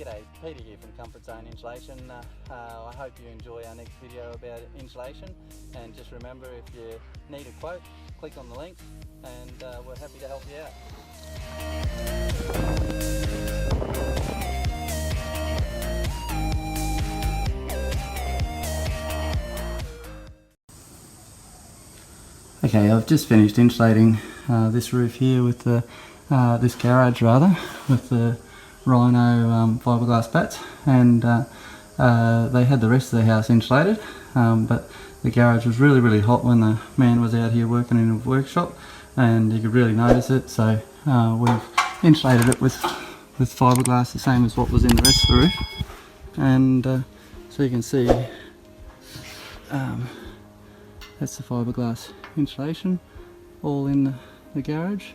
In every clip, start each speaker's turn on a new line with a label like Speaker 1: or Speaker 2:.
Speaker 1: G'day, Peter here from Comfort Zone Insulation. I hope you enjoy our next video about insulation, and just remember, if you need a quote, click on the link and we're happy to help you out. Okay, I've just finished insulating this roof here with the this garage rather, with the Rhino fiberglass batts, and they had the rest of the house insulated, but the garage was really hot when the man was out here working in a workshop, and you could really notice it. So we've insulated it with fiberglass, the same as what was in the rest of the roof, and so you can see that's the fiberglass insulation all in the garage,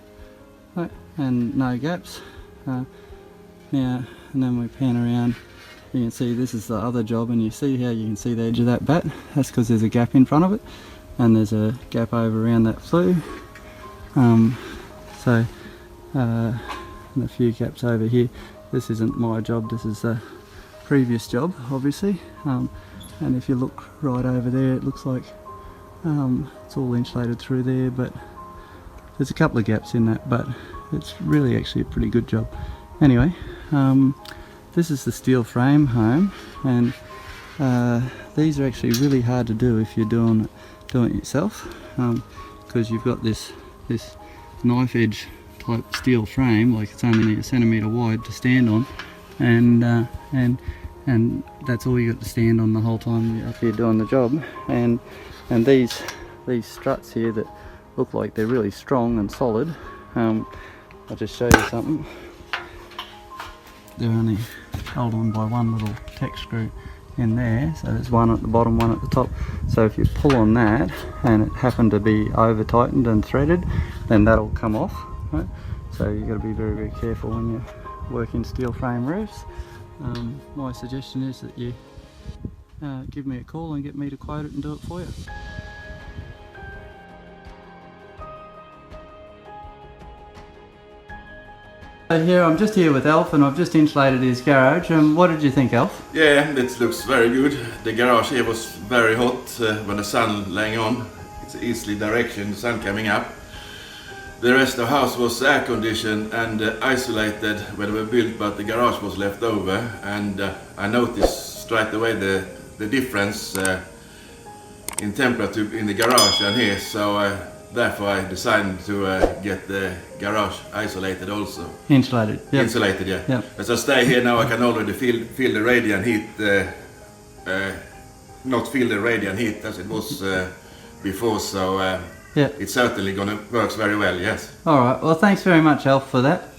Speaker 1: right, and no gaps. Now, and then we pan around, you can see this is the other job, and you see how you can see the edge of that bat. That's because there's a gap in front of it, and there's a gap over around that flue. And a few gaps over here. This isn't my job, this is a previous job, obviously. And if you look right over there, it looks like it's all insulated through there, but there's a couple of gaps in that, but it's really actually a pretty good job. Anyway, this is the steel frame home, and these are actually really hard to do if you're doing it yourself, because you've got this knife edge type steel frame, like it's only a centimetre wide to stand on, and that's all you got to stand on the whole time you're up here doing the job. And these struts here that look like they're really strong and solid, I'll just show you something. They're only held on by one little tack screw in there, so there's one at the bottom, one at the top. So if you pull on that and it happened to be over tightened and threaded, then that'll come off, right? So you've got to be very careful when you work in steel frame roofs. My suggestion is that you give me a call and get me to quote it and do it for you. Here, I'm just here with Alf, and I've just insulated his garage. What did you think, Alf?
Speaker 2: Yeah, it looks very good. The garage here was very hot when the sun laying on. It's easily direction, the sun coming up. The rest of the house was air conditioned and isolated when they were built, but the garage was left over. And I noticed straight away the difference in temperature in the garage and here. So therefore I decided to get the garage isolated also.
Speaker 1: Insulated, yep.
Speaker 2: Insulated, yeah.
Speaker 1: Yep.
Speaker 2: As I stay here now, I can already feel the radiant heat, not feel the radiant heat as it was before, so yeah. It's certainly gonna work very well, yes.
Speaker 1: Alright, well thanks very much, Alf, for that.